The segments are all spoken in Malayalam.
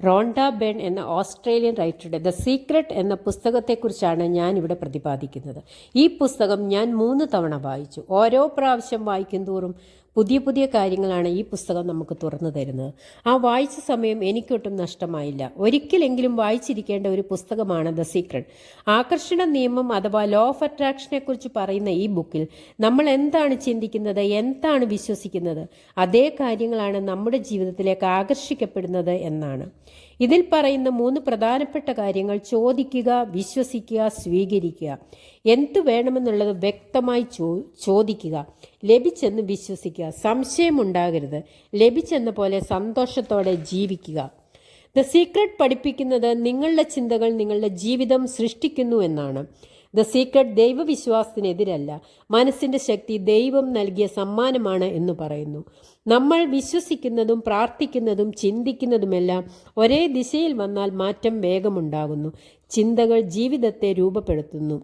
റോണ്ട ബെൻ എന്ന ഓസ്ട്രേലിയൻ റൈറ്ററുടെ ദ സീക്രട്ട് എന്ന പുസ്തകത്തെക്കുറിച്ചാണ് ഞാനിവിടെ പ്രതിപാദിക്കുന്നത്. ഈ പുസ്തകം ഞാൻ 3 തവണ വായിച്ചു. ഓരോ പ്രാവശ്യം വായിക്കും തോറും പുതിയ പുതിയ കാര്യങ്ങളാണ് ഈ പുസ്തകം നമുക്ക് തുറന്നു തരുന്നത്. ആ വായിച്ച സമയം എനിക്കൊട്ടും നഷ്ടമായില്ല. ഒരിക്കലെങ്കിലും വായിച്ചിരിക്കേണ്ട ഒരു പുസ്തകമാണ് ദ സീക്രട്ട്. ആകർഷണ നിയമം അഥവാ ലോ ഓഫ് അട്രാക്ഷനെ കുറിച്ച് പറയുന്ന ഈ ബുക്കിൽ നമ്മൾ എന്താണ് ചിന്തിക്കുന്നത്, എന്താണ് വിശ്വസിക്കുന്നത്, അതേ കാര്യങ്ങളാണ് നമ്മുടെ ജീവിതത്തിലേക്ക് ആകർഷിക്കപ്പെടുന്നത് എന്നാണ്. ഇതിൽ പറയുന്ന 3 പ്രധാനപ്പെട്ട കാര്യങ്ങൾ: ചോദിക്കുക, വിശ്വസിക്കുക, സ്വീകരിക്കുക. എന്തു വേണമെന്നുള്ളത് വ്യക്തമായി ചോദിക്കുക, ലഭിച്ചെന്ന് വിശ്വസിക്കുക, സംശയമുണ്ടാകരുത്, ലഭിച്ചെന്ന പോലെ സന്തോഷത്തോടെ ജീവിക്കുക. ദ സീക്രട്ട് പഠിപ്പിക്കുന്നത് നിങ്ങളുടെ ചിന്തകൾ നിങ്ങളുടെ ജീവിതം സൃഷ്ടിക്കുന്നു എന്നാണ്. ദ സീക്രട്ട് ദൈവവിശ്വാസത്തിനെതിരല്ല, മനസ്സിൻ്റെ ശക്തി ദൈവം നൽകിയ സമ്മാനമാണ് എന്ന് പറയുന്നു. നമ്മൾ വിശ്വസിക്കുന്നതും പ്രാർത്ഥിക്കുന്നതും ചിന്തിക്കുന്നതുമെല്ലാം ഒരേ ദിശയിൽ വന്നാൽ മാറ്റം വേഗമുണ്ടാകുന്നു. ചിന്തകൾ ജീവിതത്തെ രൂപപ്പെടുത്തുന്നു.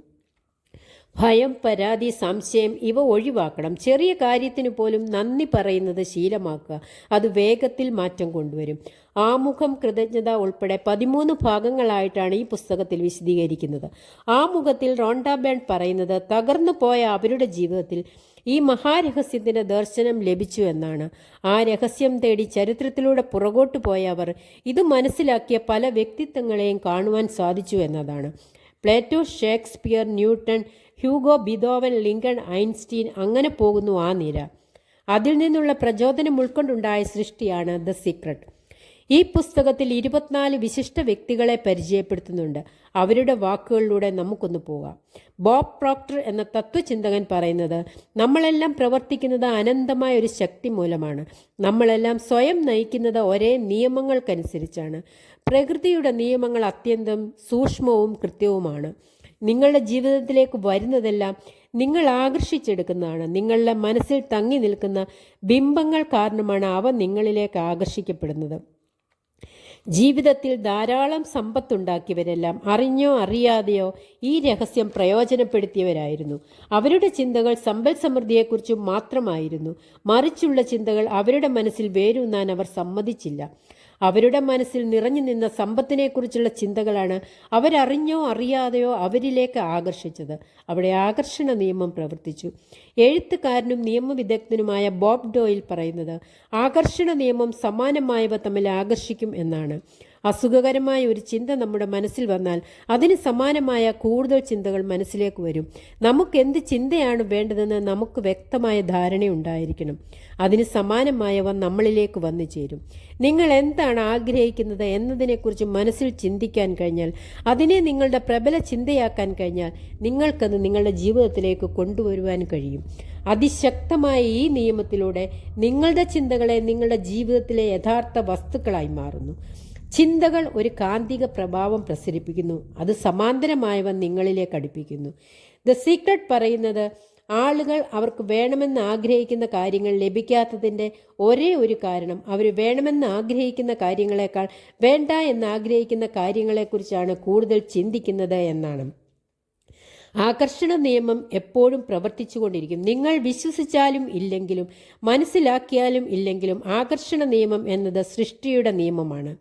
ഭയം, പരാതി, സംശയം ഇവ ഒഴിവാക്കണം. ചെറിയ കാര്യത്തിന് പോലും നന്ദി പറയുന്നത് ശീലമാക്കുക. അത് വേഗത്തിൽ മാറ്റം കൊണ്ടുവരും. ആമുഖം, കൃതജ്ഞത ഉൾപ്പെടെ 13 ഭാഗങ്ങളായിട്ടാണ് ഈ പുസ്തകത്തിൽ വിശദീകരിക്കുന്നത്. ആമുഖത്തിൽ റോണ്ട ബെൻ പറയുന്നത് തകർന്നു പോയ അവരുടെ ജീവിതത്തിൽ ഈ മഹാരഹസ്യത്തിൻ്റെ ദർശനം ലഭിച്ചു എന്നാണ്. ആ രഹസ്യം തേടി ചരിത്രത്തിലൂടെ പുറകോട്ട് പോയ അവർ ഇത് മനസ്സിലാക്കിയ പല വ്യക്തിത്വങ്ങളെയും കാണുവാൻ സാധിച്ചു എന്നതാണ്. Plato, Shakespeare, Newton, Hugo, Beethoven, Lincoln, Einstein, അങ്ങനെ പോകുന്നു ആ നിര. അതിൽ നിന്നുള്ള പ്രചോദനം ഉൾക്കൊണ്ടുണ്ടായ സൃഷ്ടിയാണ് ദ സീക്രട്ട്. ഈ പുസ്തകത്തിൽ 24 വിശിഷ്ട വ്യക്തികളെ പരിചയപ്പെടുത്തുന്നുണ്ട്. അവരുടെ വാക്കുകളിലൂടെ നമുക്കൊന്ന് പോകാം. ബോബ് പ്രോക്ടർ എന്ന തത്വചിന്തകൻ പറയുന്നത് നമ്മളെല്ലാം പ്രവർത്തിക്കുന്നത് അനന്തമായ ഒരു ശക്തി മൂലമാണ്. നമ്മളെല്ലാം സ്വയം നയിക്കുന്നത് ഒരേ നിയമങ്ങൾക്കനുസരിച്ചാണ്. പ്രകൃതിയുടെ നിയമങ്ങൾ അത്യന്തം സൂക്ഷ്മവും കൃത്യവുമാണ്. നിങ്ങളുടെ ജീവിതത്തിലേക്ക് വരുന്നതെല്ലാം നിങ്ങൾ ആകർഷിച്ചെടുക്കുന്നതാണ്. നിങ്ങളുടെ മനസ്സിൽ തങ്ങി നിൽക്കുന്ന ബിംബങ്ങൾ കാരണമാണ് അവ നിങ്ങളിലേക്ക് ആകർഷിക്കപ്പെടുന്നത്. ജീവിതത്തിൽ ധാരാളം സമ്പത്തുണ്ടാക്കിയവരെല്ലാം അറിഞ്ഞോ അറിയാതെയോ ഈ രഹസ്യം പ്രയോജനപ്പെടുത്തിയവരായിരുന്നു. അവരുടെ ചിന്തകൾ സമ്പൽ സമൃദ്ധിയെക്കുറിച്ച് മാത്രമായിരുന്നു. മറിച്ചുള്ള ചിന്തകൾ അവരുടെ മനസ്സിൽ വേരൂന്നാൻ അവർ സമ്മതിച്ചില്ല. അവരുടെ മനസ്സിൽ നിറഞ്ഞു നിന്ന സമ്പത്തിനെക്കുറിച്ചുള്ള ചിന്തകളാണ് അവരറിഞ്ഞോ അറിയാതെയോ അവരിലേക്ക് ആകർഷിച്ചത്. അവിടെ ആകർഷണ നിയമം പ്രവർത്തിച്ചു. എഴുത്തുകാരനും നിയമവിദഗ്ധനുമായ ബോബ് ഡോയിൽ പറയുന്നത് ആകർഷണ നിയമം സമാനമായവ തമ്മിൽ ആകർഷിക്കും എന്നാണ്. അസുഖകരമായ ഒരു ചിന്ത നമ്മുടെ മനസ്സിൽ വന്നാൽ അതിന് സമാനമായ കൂടുതൽ ചിന്തകൾ മനസ്സിലേക്ക് വരും. നമുക്ക് എന്ത് ചിന്തയാണ് വേണ്ടതെന്ന് നമുക്ക് വ്യക്തമായ ധാരണയുണ്ടായിരിക്കണം. അതിന് സമാനമായവ നമ്മളിലേക്ക് വന്നു ചേരും. നിങ്ങൾ എന്താണ് ആഗ്രഹിക്കുന്നത് എന്നതിനെക്കുറിച്ച് മനസ്സിൽ ചിന്തിക്കാൻ കഴിഞ്ഞാൽ, അതിനെ നിങ്ങളുടെ പ്രബല ചിന്തയാക്കാൻ കഴിഞ്ഞാൽ നിങ്ങൾക്കത് നിങ്ങളുടെ ജീവിതത്തിലേക്ക് കൊണ്ടുവരുവാൻ കഴിയും. അതിശക്തമായ ഈ നിയമത്തിലൂടെ നിങ്ങളുടെ ചിന്തകളെ നിങ്ങളുടെ ജീവിതത്തിലെ യഥാർത്ഥ വസ്തുക്കളായി മാറുന്നു. ചിന്തകൾ ഒരു കാന്തിക പ്രഭാവം പ്രസരിപ്പിക്കുന്നു. അത് സമാന്തരമായവ നിങ്ങളിലേക്ക് അടുപ്പിക്കുന്നു. ദ സീക്രട്ട് പറയുന്നത് ആളുകൾ അവർക്ക് വേണമെന്ന് ആഗ്രഹിക്കുന്ന കാര്യങ്ങൾ ലഭിക്കാത്തതിൻ്റെ ഒരേ ഒരു കാരണം അവർ വേണമെന്ന് ആഗ്രഹിക്കുന്ന കാര്യങ്ങളെക്കാൾ വേണ്ട എന്ന് ആഗ്രഹിക്കുന്ന കാര്യങ്ങളെക്കുറിച്ചാണ് കൂടുതൽ ചിന്തിക്കുന്നത് എന്നാണ്. ആകർഷണ നിയമം എപ്പോഴും പ്രവർത്തിച്ചുകൊണ്ടിരിക്കും. നിങ്ങൾ വിശ്വസിച്ചാലും ഇല്ലെങ്കിലും മനസ്സിലാക്കിയാലും ഇല്ലെങ്കിലും ആകർഷണ നിയമം എന്നത് സൃഷ്ടിയുടെ നിയമമാണ്.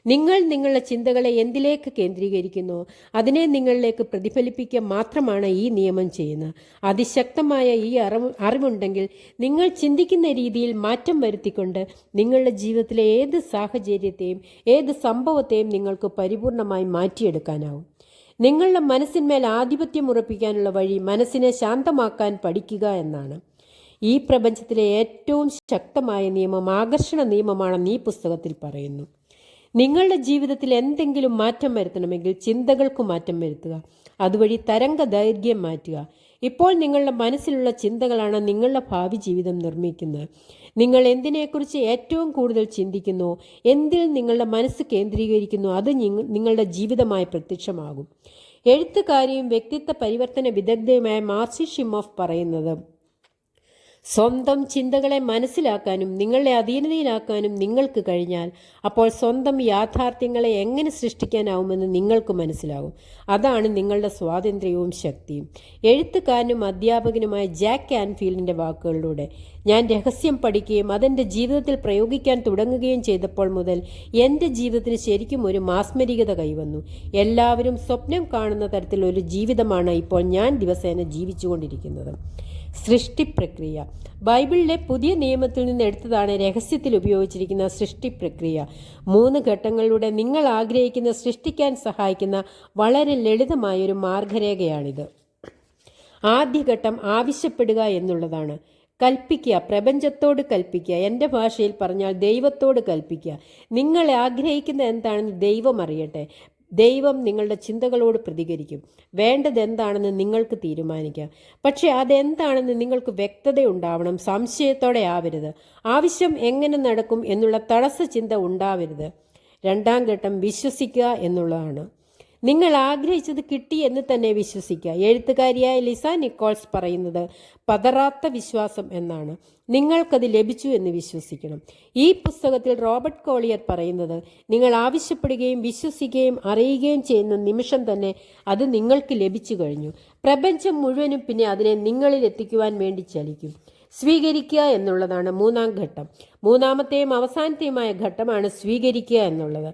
നിങ്ങൾ നിങ്ങളുടെ ചിന്തകളെ എന്തിലേക്ക് കേന്ദ്രീകരിക്കുന്നു അതിനെ നിങ്ങളിലേക്ക് പ്രതിഫലിപ്പിക്കുക മാത്രമാണ് ഈ നിയമം ചെയ്യുന്നത്. അതിശക്തമായ ഈ അറിവുണ്ടെങ്കിൽ നിങ്ങൾ ചിന്തിക്കുന്ന രീതിയിൽ മാറ്റം വരുത്തിക്കൊണ്ട് നിങ്ങളുടെ ജീവിതത്തിലെ ഏത് സാഹചര്യത്തെയും ഏത് സംഭവത്തെയും നിങ്ങൾക്ക് പരിപൂർണമായി മാറ്റിയെടുക്കാനാവും. നിങ്ങളുടെ മനസ്സിന്മേൽ ആധിപത്യം ഉറപ്പിക്കാനുള്ള വഴി മനസ്സിനെ ശാന്തമാക്കാൻ പഠിക്കുക എന്നാണ്. ഈ പ്രപഞ്ചത്തിലെ ഏറ്റവും ശക്തമായ നിയമം ആകർഷണ നിയമമാണെന്ന് ഈ പുസ്തകത്തിൽ പറയുന്നു. നിങ്ങളുടെ ജീവിതത്തിൽ എന്തെങ്കിലും മാറ്റം വരുത്തണമെങ്കിൽ ചിന്തകൾക്ക് മാറ്റം വരുത്തുക. അതുവഴി തരംഗ ദൈർഘ്യം മാറ്റുക. ഇപ്പോൾ നിങ്ങളുടെ മനസ്സിലുള്ള ചിന്തകളാണ് നിങ്ങളുടെ ഭാവി ജീവിതം നിർമ്മിക്കുന്നത്. നിങ്ങൾ എന്തിനെക്കുറിച്ച് ഏറ്റവും കൂടുതൽ ചിന്തിക്കുന്നോ, എന്തിൽ നിങ്ങളുടെ മനസ്സ് കേന്ദ്രീകരിക്കുന്നോ അത് നിങ്ങളുടെ ജീവിതമായി പ്രത്യക്ഷമാകും. എഴുത്തുകാരിയും വ്യക്തിത്വ പരിവർത്തന വിദഗ്ധയുമായ മാർസി ഷിമോഫ് പറയുന്നത് സ്വന്തം ചിന്തകളെ മനസ്സിലാക്കാനും നിങ്ങളുടെ അധീനതയിലാക്കാനും നിങ്ങൾക്ക് കഴിഞ്ഞാൽ അപ്പോൾ സ്വന്തം യാഥാർത്ഥ്യങ്ങളെ എങ്ങനെ സൃഷ്ടിക്കാനാവുമെന്ന് നിങ്ങൾക്ക് മനസ്സിലാകും. അതാണ് നിങ്ങളുടെ സ്വാതന്ത്ര്യവും ശക്തിയും. എഴുത്തുകാരനും അധ്യാപകനുമായ ജാക്ക് ആൻഫീൽഡിൻ്റെ വാക്കുകളിലൂടെ ഞാൻ രഹസ്യം പഠിക്കുകയും അതെൻ്റെ ജീവിതത്തിൽ പ്രയോഗിക്കാൻ തുടങ്ങുകയും ചെയ്തപ്പോൾ മുതൽ എൻ്റെ ജീവിതത്തിന് ശരിക്കും ഒരു മാസ്മരികത കൈവന്നു. എല്ലാവരും സ്വപ്നം കാണുന്ന തരത്തിലൊരു ജീവിതമാണ് ഇപ്പോൾ ഞാൻ ദിവസേന ജീവിച്ചുകൊണ്ടിരിക്കുന്നത്. സൃഷ്ടിപ്രക്രിയ ബൈബിളിലെ പുതിയ നിയമത്തിൽ നിന്ന് എടുത്തതാണ് രഹസ്യത്തിൽ ഉപയോഗിച്ചിരിക്കുന്ന സൃഷ്ടിപ്രക്രിയ. 3 ഘട്ടങ്ങളിലൂടെ നിങ്ങൾ ആഗ്രഹിക്കുന്ന സൃഷ്ടിക്കാൻ സഹായിക്കുന്ന വളരെ ലളിതമായൊരു മാർഗരേഖയാണിത്. ആദ്യ ഘട്ടം ആവശ്യപ്പെടുക എന്നുള്ളതാണ്. കൽപ്പിക്കുക, പ്രപഞ്ചത്തോട് കൽപ്പിക്കുക. എൻ്റെ ഭാഷയിൽ പറഞ്ഞാൽ ദൈവത്തോട് കൽപ്പിക്കുക. നിങ്ങൾ ആഗ്രഹിക്കുന്ന എന്താണെന്ന് ദൈവം അറിയട്ടെ. ദൈവം നിങ്ങളുടെ ചിന്തകളോട് പ്രതികരിക്കും. വേണ്ടത് എന്താണെന്ന് നിങ്ങൾക്ക് തീരുമാനിക്കാം. പക്ഷേ അതെന്താണെന്ന് നിങ്ങൾക്ക് വ്യക്തതയുണ്ടാവണം. സംശയത്തോടെ ആവരുത്. ആവശ്യം എങ്ങനെ നടക്കും എന്നുള്ള തടസ്സ ചിന്ത ഉണ്ടാവരുത്. 2ാം ഘട്ടം വിശ്വസിക്കുക എന്നുള്ളതാണ്. നിങ്ങൾ ആഗ്രഹിച്ചത് കിട്ടി എന്ന് തന്നെ വിശ്വസിക്കുക. എഴുത്തുകാരിയായ ലിസ നിക്കോൾസ് പറയുന്നത് പതറാത്ത വിശ്വാസം എന്നാണ്. നിങ്ങൾക്കത് ലഭിച്ചു എന്ന് വിശ്വസിക്കണം. ഈ പുസ്തകത്തിൽ റോബർട്ട് കോളിയർ പറയുന്നത് നിങ്ങൾ ആവശ്യപ്പെടുകയും വിശ്വസിക്കുകയും അറിയുകയും ചെയ്യുന്ന നിമിഷം തന്നെ അത് നിങ്ങൾക്ക് ലഭിച്ചു കഴിഞ്ഞു. പ്രപഞ്ചം മുഴുവനും പിന്നെ അതിനെ നിങ്ങളിൽ എത്തിക്കുവാൻ വേണ്ടി ചലിക്കും. സ്വീകരിക്കുക എന്നുള്ളതാണ് 3ാം ഘട്ടം. 3ാമത്തെയും അവസാനത്തെയുമായ ഘട്ടമാണ് സ്വീകരിക്കുക എന്നുള്ളത്.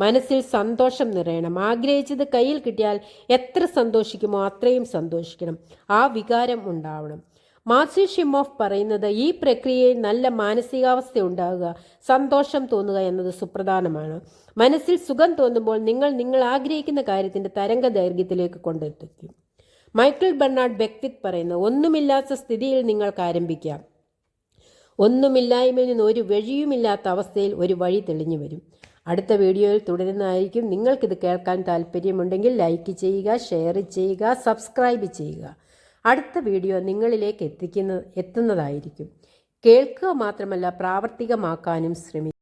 മനസ്സിൽ സന്തോഷം നിറയണം. ആഗ്രഹിച്ചത് കയ്യിൽ കിട്ടിയാൽ എത്ര സന്തോഷിക്കുമോ അത്രയും സന്തോഷിക്കണം. ആ വികാരം ഉണ്ടാവണം. മാർസി ഷിമോഫ് പറയുന്നത് ഈ പ്രക്രിയയിൽ നല്ല മാനസികാവസ്ഥ ഉണ്ടാകുക, സന്തോഷം തോന്നുക എന്നത് സുപ്രധാനമാണ്. മനസ്സിൽ സുഖം തോന്നുമ്പോൾ നിങ്ങൾ ആഗ്രഹിക്കുന്ന കാര്യത്തിൻ്റെ തരംഗ ദൈർഘ്യത്തിലേക്ക് കൊണ്ടെത്തിക്കും. മൈക്കിൾ ബെർണാഡ് ബെക്വിത്ത് പറയുന്നത് ഒന്നുമില്ലാത്ത സ്ഥിതിയിൽ നിങ്ങൾക്ക് ആരംഭിക്കാം. ഒന്നുമില്ലായ്മയിൽ നിന്ന് ഒരു വഴിയുമില്ലാത്ത അവസ്ഥയിൽ ഒരു വഴി തെളിഞ്ഞു വരും. അടുത്ത വീഡിയോയിൽ തുടരുന്നതായിരിക്കും. നിങ്ങൾക്കിത് കേൾക്കാൻ താല്പര്യമുണ്ടെങ്കിൽ ലൈക്ക് ചെയ്യുക, ഷെയർ ചെയ്യുക, സബ്സ്ക്രൈബ് ചെയ്യുക. അടുത്ത വീഡിയോ നിങ്ങളിലേക്ക് എത്തുന്നതായിരിക്കും. കേൾക്കുക മാത്രമല്ല പ്രാവർത്തികമാക്കാനും ശ്രമിക്കുക.